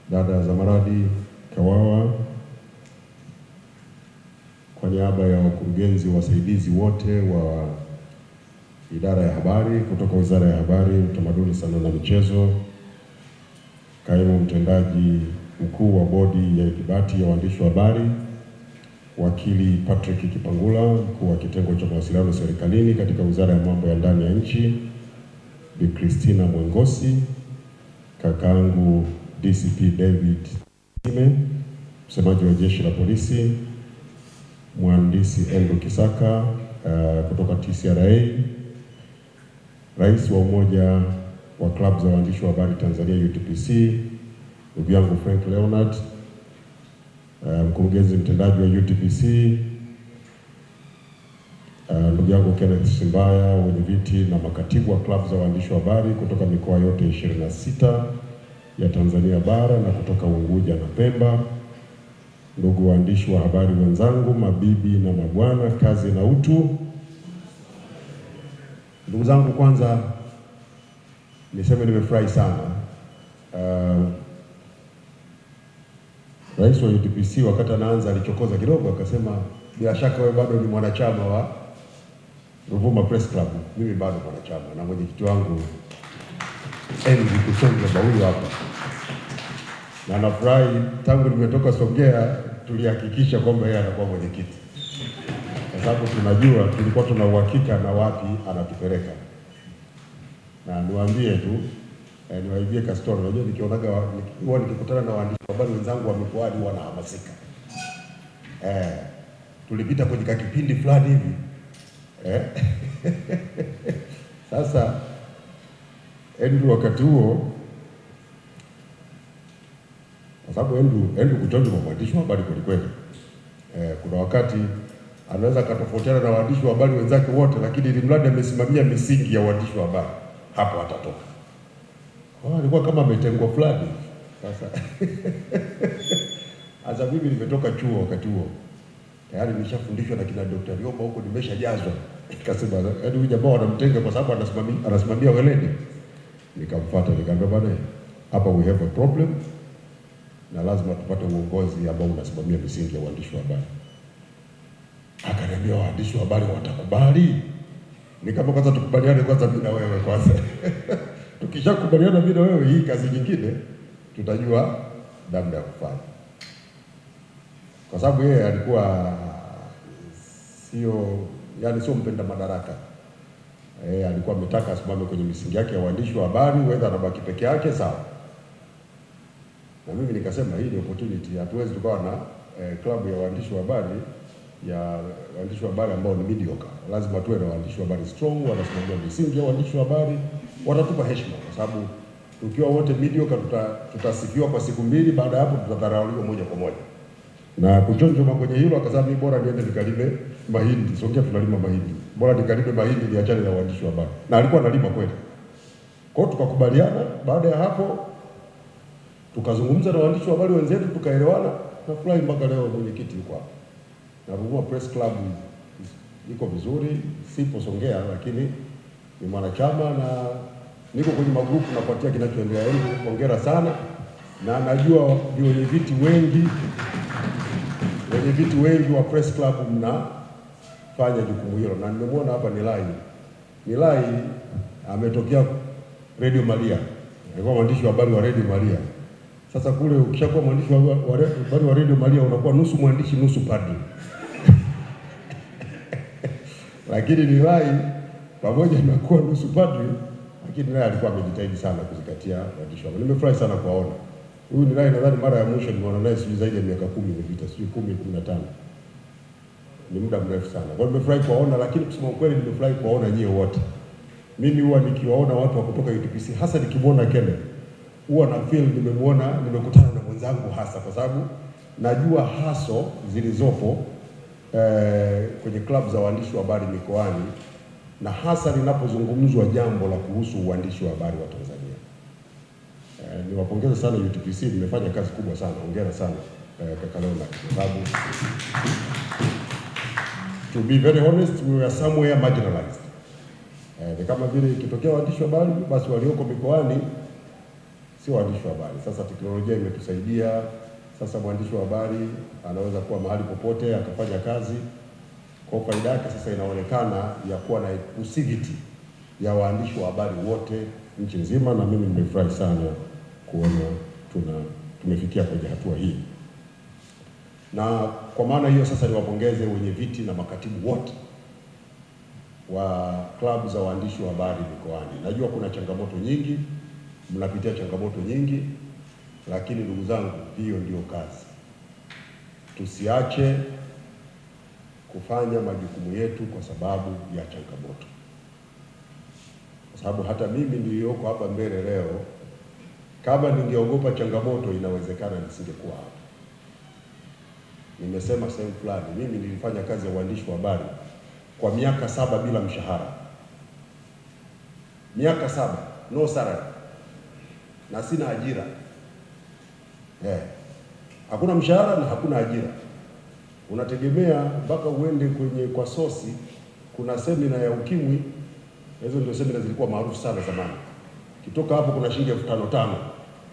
dada Zamaradi Kawawa, kwa niaba ya wakurugenzi wasaidizi wote wa idara ya habari kutoka Wizara ya Habari, Utamaduni, Sanaa na Michezo, kaimu mtendaji mkuu wa bodi ya ithibati ya waandishi wa habari, wakili Patrick Kipangula, mkuu wa kitengo cha mawasiliano serikalini katika Wizara ya Mambo ya Ndani ya Nchi, Bi Christina Mwengosi, kakaangu DCP David Sime, msemaji wa Jeshi la Polisi, mhandisi Andrew Kisaka kutoka TCRA, rais wa Umoja wa Klabu za Waandishi wa Habari Tanzania UTPC, ndugu yangu Frank Leonard, mkurugenzi mtendaji wa UTPC, ndugu yangu Kenneth Simbaya, wenyeviti na makatibu wa klabu za waandishi wa habari kutoka mikoa yote 26 ya Tanzania bara na kutoka Unguja na Pemba, ndugu waandishi wa habari wenzangu, mabibi na mabwana, kazi na utu. Ndugu zangu, kwanza niseme nimefurahi sana. Rais wa UTPC wakati anaanza alichokoza kidogo, akasema bila shaka wewe bado ni mwanachama wa Ruvuma Press Club. Mimi bado mwanachama na mwenyekiti wangu Andrew Kisonga huyu hapa, na nafurahi tangu nimetoka Songea tulihakikisha kwamba yeye anakuwa mwenyekiti, kwa sababu tunajua tulikuwa tuna uhakika na wapi anatupeleka. Na niwaambie tu niwaibie kastori, unajua nikikutana na waandishi wa habari wenzangu wa mikoani wanahamasika. Tulipita kwenye kipindi fulani hivi sasa Andrew wakati huo, kwa sababu Andrew kuchonja kwa mwandishi wa habari kweli, kuna wakati anaweza akatofautiana na waandishi wa habari wenzake wote, lakini ili mradi amesimamia misingi ya waandishi wa habari, hapo atatoka. Alikuwa kama ametengwa fulani. Sasa mimi nimetoka chuo wakati huo, tayari nimeshafundishwa na kina Dr. Rioma huko, nimeshajazwa. Nikasema yaani huyu jamaa wanamtenga kwa sababu anasimamia weledi. Nikamfuata nikamwambia, bwana, hapa we have a problem na lazima tupate uongozi ambao unasimamia misingi ya waandishi wa habari. Akaniambia, waandishi wa habari watakubali? Nikamwambia, kwanza tukubaliane kwanza mimi na wewe kwanza. Tukishakubaliana mimi na wewe, hii kazi nyingine tutajua namna ya kufanya. Kwa sababu yeye alikuwa sio mpenda madaraka. Alikuwa ametaka asimame kwenye misingi yake ya waandishi wa habari, whether anabaki peke yake sawa. Na mimi nikasema hii ni opportunity, hatuwezi tukawa na klabu ya waandishi wa habari ambao ni mediocre. Lazima tuwe na waandishi wa habari strong, wanasimamia misingi ya waandishi wa habari, watatupa heshima, kwa sababu tukiwa wote mediocre tutasifiwa kwa siku mbili, baada ya hapo tutadharauliwa moja kwa moja. Na kuchonjoma kwenye hilo akasema mimi bora niende nikalime mahindi. Songea tunalima mahindi, bora nikalime mahindi niachane na waandishi wa habari. Na alikuwa analima kweli. Kwa hiyo tukakubaliana. Baada ya hapo tukazungumza na waandishi wa habari wenzetu, tukaelewana. Nafurahi mpaka leo mwenyekiti yuko hapa na Ruvuma Press Club iko vizuri. Sipo Songea lakini ni mwanachama na niko kwenye magrupu nafuatia kinachoendelea. Hongera sana, na najua wenye viti wengi wa Press Club mnafanya jukumu hilo, na nimemwona hapa Nilai ametokea Radio Maria, alikuwa mwandishi wa habari wa Radio Maria. Sasa kule ukishakuwa mwandishi wa habari wa Radio Maria unakuwa nusu mwandishi nusu padri. Lakini Nilai pamoja na kuwa nusu padri, lakini naye alikuwa amejitahidi sana kuzingatia waandishi wa habari. Nimefurahi sana kuwaona. Huyu Nilai nadhani mara ya mwisho nimeona naye sijui zaidi ya miaka 10 imepita, sijui 10-15. Ni muda mrefu sana. Kwa hiyo nimefurahi kuwaona, lakini kusema ukweli nimefurahi kuwaona nyie wote. Mimi huwa nikiwaona watu wa kutoka UTPC, hasa nikimwona Kenneth, huwa na feel nimekutana na mwenzangu, hasa kwa sababu najua haso zilizopo kwenye klabu za waandishi wa habari mikoani, na hasa linapozungumzwa jambo la kuhusu uandishi wa habari wa Tanzania. Niwapongeze sana UTPC, mmefanya kazi kubwa sana. Hongera sana kaka Leonard, kwa sababu to be very honest, we were somewhere marginalized. Ni kama vile ikitokea waandishi wa habari, basi walioko mikoani sio waandishi wa habari. Sasa teknolojia imetusaidia, sasa mwandishi wa habari anaweza kuwa mahali popote akafanya kazi. Kwa faida yake sasa inaonekana ya kuwa na inclusivity ya waandishi wa habari wote nchi nzima, na mimi nimefurahi sana kuona tumefikia kwenye hatua hii. Na kwa maana hiyo sasa niwapongeze wenye viti na makatibu wote wa klabu za waandishi wa habari mikoani. Najua kuna changamoto nyingi, mnapitia changamoto nyingi, lakini ndugu zangu, hiyo ndio kazi. Tusiache kufanya majukumu yetu kwa sababu ya changamoto, kwa sababu hata mimi niliyoko hapa mbele leo, kama ningeogopa changamoto, inawezekana nisingekuwa hapa. Nimesema sehemu fulani, mimi nilifanya kazi ya uandishi wa habari kwa miaka 7 bila mshahara, miaka 7 no salary, na sina ajira. Hakuna mshahara na hakuna ajira, unategemea mpaka uende kwa sosi. Kuna semina ya ukimwi, hizo ndio semina zilikuwa maarufu sana zamani. Kitoka hapo kuna shilingi 5,500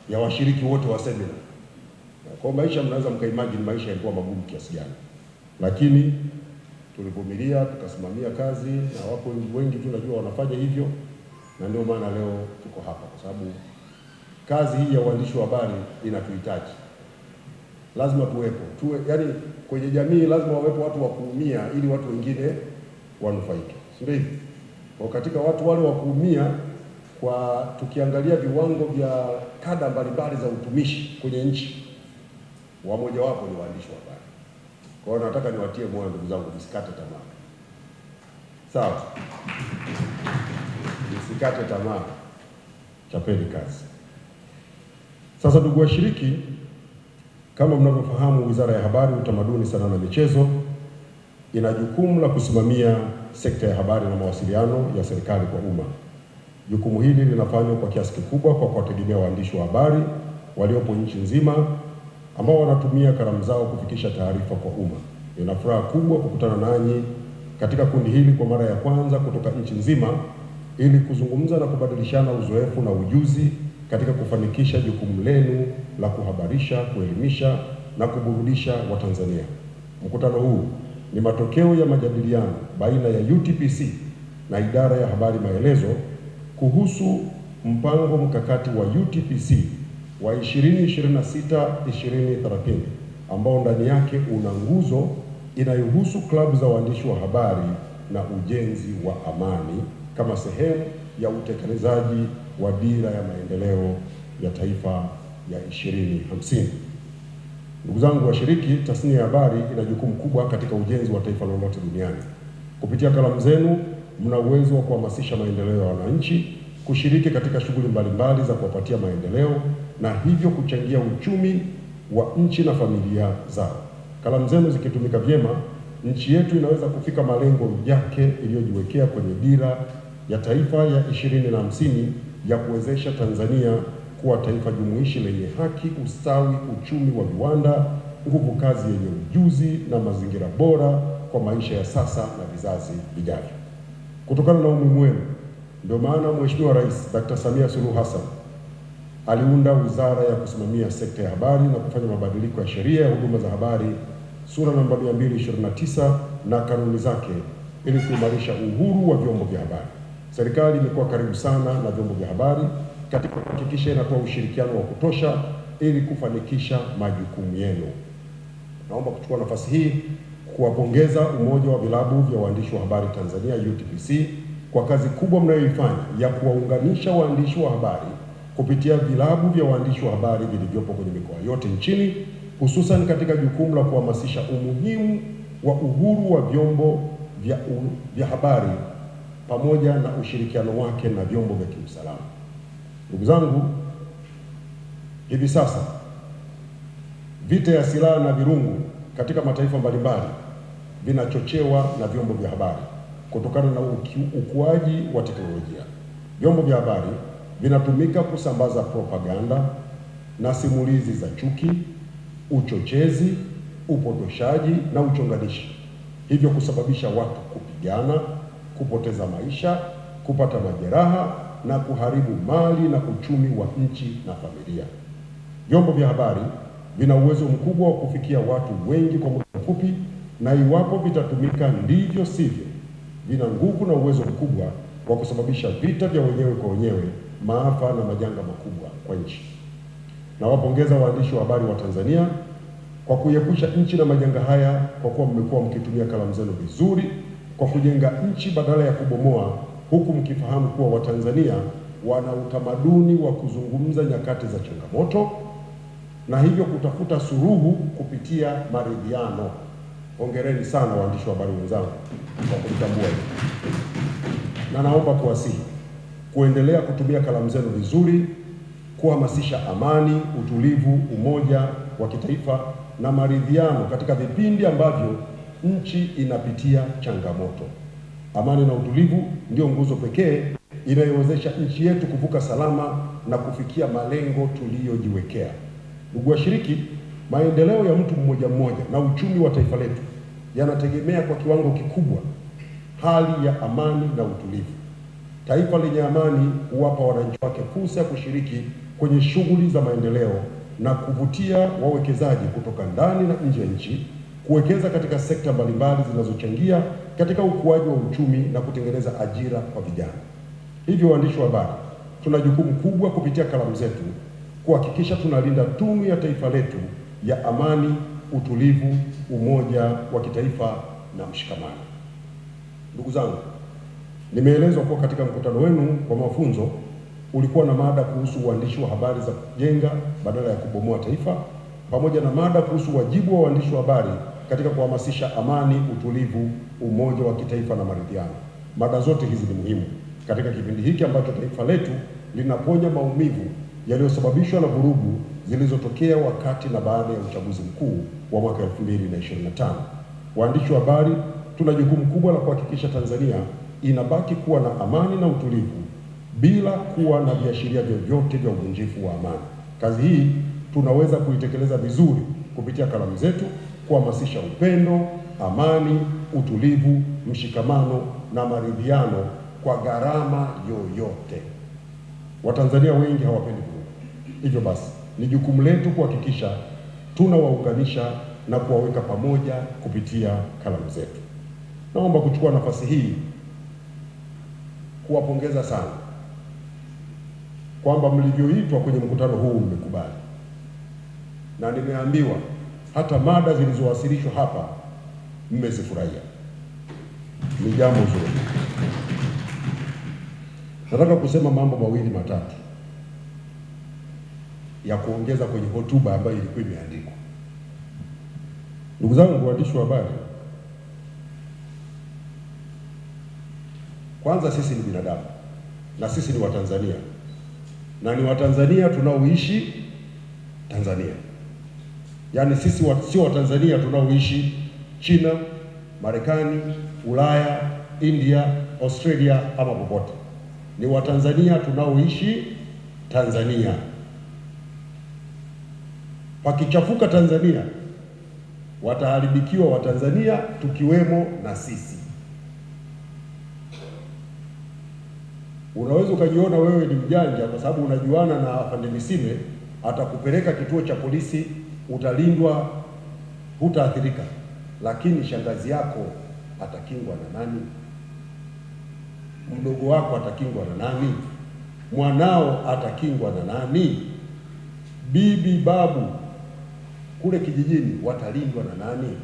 ya washiriki wote wa semina. Kwa maisha mnaweza mkaimagine maisha yalikuwa magumu kiasi gani, lakini tulivumilia, tukasimamia kazi, na wako wengi tunajua wanafanya hivyo, na ndio maana leo tuko hapa, kwa sababu kazi hii ya uandishi wa habari inatuhitaji. Lazima tuwe yani kwenye jamii lazima wawepo watu wa kuumia ili watu wengine wanufaike, si ndio? Kwa katika watu wale wa kuumia, kwa tukiangalia viwango vya kada mbalimbali za utumishi kwenye nchi, wamoja wapo ni waandishi wa habari. Kwa hiyo nataka niwatie moyo ndugu zangu, msikate tamaa. Sawa? Msikate tamaa. Chapeni kazi. Sasa ndugu washiriki, kama mnavyofahamu, Wizara ya Habari, Utamaduni, Sanaa na Michezo ina jukumu la kusimamia sekta ya habari na mawasiliano ya serikali kwa umma. Jukumu hili linafanywa kwa kiasi kikubwa kwa kuwategemea waandishi wa habari waliopo nchi nzima ambao wanatumia kalamu zao kufikisha taarifa kwa umma. Nina furaha kubwa kukutana nanyi katika kundi hili kwa mara ya kwanza kutoka nchi nzima ili kuzungumza na kubadilishana uzoefu na ujuzi katika kufanikisha jukumu lenu la kuhabarisha, kuelimisha na kuburudisha Watanzania. Mkutano huu ni matokeo ya majadiliano baina ya UTPC na Idara ya Habari Maelezo kuhusu mpango mkakati wa UTPC wa 2026-2030 ambao ndani yake una nguzo inayohusu klabu za waandishi wa habari na ujenzi wa amani kama sehemu ya utekelezaji wa Dira ya Maendeleo ya Taifa ya 2050. Ndugu zangu washiriki, tasnia ya habari ina jukumu kubwa katika ujenzi wa taifa lolote duniani. Kupitia kalamu zenu, mna uwezo wa kuhamasisha maendeleo ya wananchi, kushiriki katika shughuli mbalimbali za kuwapatia maendeleo na hivyo kuchangia uchumi wa nchi na familia zao. Kalamu zenu zikitumika vyema, nchi yetu inaweza kufika malengo yake iliyojiwekea kwenye Dira ya Taifa ya 2050 ya kuwezesha Tanzania kuwa taifa jumuishi lenye haki, ustawi, uchumi wa viwanda, nguvu kazi yenye ujuzi na mazingira bora kwa maisha ya sasa na vizazi vijavyo. Kutokana na umuhimu wenu, ndio maana Mheshimiwa Rais Dr. Samia Suluhu Hassan aliunda Wizara ya kusimamia sekta ya habari na kufanya mabadiliko ya Sheria ya Huduma za Habari sura namba 229 na kanuni zake ili kuimarisha uhuru wa vyombo vya habari. Serikali imekuwa karibu sana na vyombo vya habari katika kuhakikisha inatoa ushirikiano wa kutosha ili kufanikisha majukumu yenu. Naomba kuchukua nafasi hii kuwapongeza Umoja wa Vilabu vya Waandishi wa Habari Tanzania UTPC kwa kazi kubwa mnayoifanya ya kuwaunganisha waandishi wa habari kupitia vilabu vya waandishi wa habari vilivyopo kwenye mikoa yote nchini, hususan katika jukumu la kuhamasisha umuhimu wa uhuru wa vyombo vya habari pamoja na ushirikiano wake na vyombo vya kiusalama. Ndugu zangu, hivi sasa vita ya silaha na virungu katika mataifa mbalimbali vinachochewa na vyombo vya habari kutokana na ukuaji wa teknolojia. Vyombo vya habari vinatumika kusambaza propaganda na simulizi za chuki, uchochezi, upotoshaji na uchonganishi, hivyo kusababisha watu kupigana, kupoteza maisha, kupata majeraha na kuharibu mali na uchumi wa nchi na familia. Vyombo vya habari vina uwezo mkubwa wa kufikia watu wengi kwa muda mfupi, na iwapo vitatumika ndivyo sivyo, vina nguvu na uwezo mkubwa wa kusababisha vita vya wenyewe kwa wenyewe, maafa na majanga makubwa kwa nchi. Nawapongeza waandishi wa habari wa Tanzania kwa kuiepusha nchi na majanga haya, kwa kuwa mmekuwa mkitumia kalamu zenu vizuri kwa kujenga nchi badala ya kubomoa, huku mkifahamu kuwa Watanzania wana utamaduni wa kuzungumza nyakati za changamoto na hivyo kutafuta suluhu kupitia maridhiano. Hongereni sana waandishi wa habari wenzangu kwa kulitambua hili, na naomba kuwasihi kuendelea kutumia kalamu zenu vizuri, kuhamasisha amani, utulivu, umoja wa kitaifa na maridhiano katika vipindi ambavyo nchi inapitia changamoto. Amani na utulivu ndio nguzo pekee inayowezesha nchi yetu kuvuka salama na kufikia malengo tuliyojiwekea. Ndugu washiriki, maendeleo ya mtu mmoja mmoja na uchumi wa taifa letu yanategemea kwa kiwango kikubwa hali ya amani na utulivu. Taifa lenye amani huwapa wananchi wake fursa ya kushiriki kwenye shughuli za maendeleo na kuvutia wawekezaji kutoka ndani na nje ya nchi kuwekeza katika sekta mbalimbali zinazochangia katika ukuaji wa uchumi na kutengeneza ajira kwa vijana. Hivyo waandishi wa habari, tuna jukumu kubwa kupitia kalamu zetu kuhakikisha tunalinda tunu ya taifa letu ya amani, utulivu, umoja wa kitaifa na mshikamano. Ndugu zangu, nimeelezwa kuwa katika mkutano wenu wa mafunzo ulikuwa na mada kuhusu uandishi wa habari za kujenga badala ya kubomoa taifa, pamoja na mada kuhusu wajibu wa waandishi wa habari katika kuhamasisha amani, utulivu, umoja wa kitaifa na maridhiano. Mada zote hizi ni muhimu katika kipindi hiki ambacho taifa letu linaponya maumivu yaliyosababishwa na vurugu zilizotokea wakati na baada ya uchaguzi mkuu wa mwaka 2025. Waandishi wa habari tuna jukumu kubwa la kuhakikisha Tanzania inabaki kuwa na amani na utulivu bila kuwa na viashiria vyovyote vya uvunjifu wa amani. Kazi hii tunaweza kuitekeleza vizuri kupitia kalamu zetu, kuhamasisha upendo, amani, utulivu, mshikamano na maridhiano kwa gharama yoyote. Watanzania wengi hawapendi vurugu. Hivyo basi, ni jukumu letu kuhakikisha tunawaunganisha na kuwaweka pamoja kupitia kalamu zetu. Naomba kuchukua nafasi hii kuwapongeza sana kwamba mlivyoitwa kwenye mkutano huu mmekubali, na nimeambiwa hata mada zilizowasilishwa hapa mmezifurahia. Ni jambo zuri. Nataka kusema mambo mawili matatu ya kuongeza kwenye hotuba ambayo ilikuwa imeandikwa. Ndugu zangu waandishi wa habari, kwanza sisi ni binadamu na sisi ni Watanzania, na ni Watanzania tunaoishi Tanzania. Yaani sisi sio Watanzania tunaoishi China, Marekani, Ulaya, India, Australia ama popote. Ni Watanzania tunaoishi Tanzania. Pakichafuka Tanzania, wataharibikiwa Watanzania tukiwemo na sisi. Unaweza ukajiona wewe ni mjanja kwa sababu unajuana na afande Misime, atakupeleka kituo cha polisi, utalindwa, hutaathirika. Lakini shangazi yako atakingwa na nani? Mdogo wako atakingwa na nani? Mwanao atakingwa na nani? Bibi, babu kule kijijini watalindwa na nani?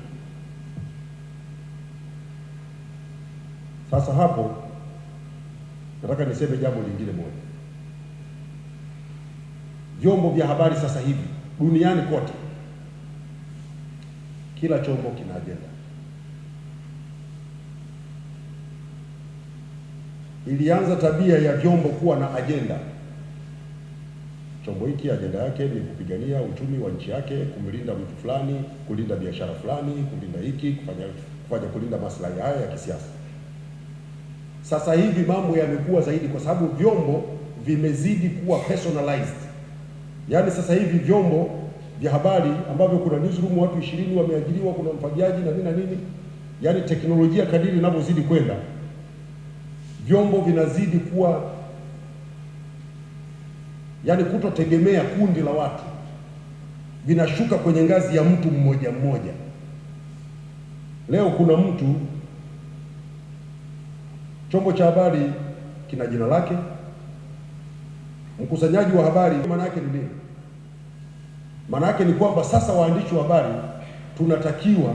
Sasa hapo nataka niseme jambo lingine moja. Vyombo vya habari sasa hivi duniani kote, kila chombo kina ajenda. Ilianza tabia ya vyombo kuwa na ajenda. Chombo hiki ajenda yake ni kupigania uchumi wa nchi yake, kumlinda mtu fulani, kulinda biashara fulani, kulinda hiki, kulinda maslahi haya ya kisiasa. Sasa hivi mambo yamekuwa zaidi kwa sababu vyombo vimezidi kuwa personalized. Yaani sasa hivi vyombo vya habari ambavyo kuna newsroom watu 20 wameajiriwa, kuna mfagiaji na nini na nini. Yaani teknolojia kadiri inavyozidi kwenda, vyombo vinazidi kuwa yaani kutotegemea kundi la watu, vinashuka kwenye ngazi ya mtu mmoja mmoja. Leo kuna mtu, chombo cha habari kina jina lake, mkusanyaji wa habari. Maana yake ni nini? Maana yake ni kwamba sasa waandishi wa habari tunatakiwa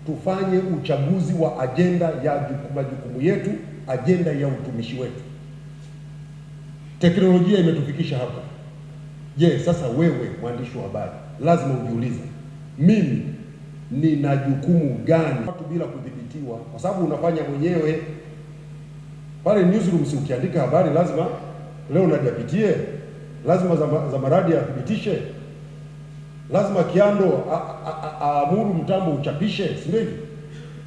tufanye uchaguzi wa ajenda ya majukumu yetu, ajenda ya utumishi wetu. Teknolojia imetufikisha hapa. Je, sasa wewe mwandishi wa habari lazima ujiulize, mimi nina jukumu gani? Watu bila kudhibitiwa, kwa sababu unafanya mwenyewe pale newsroom. Si ukiandika habari lazima leo najapitie, lazima za maradi athibitishe, lazima Kiando aamuru mtambo uchapishe, si ndivyo?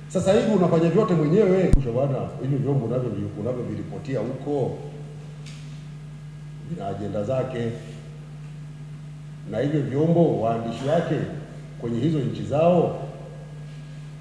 Sasa hivi unafanya vyote mwenyewe bwana. Hivi vyombo unavyoviripotia huko vina ajenda zake, na hivyo vyombo waandishi wake kwenye hizo nchi zao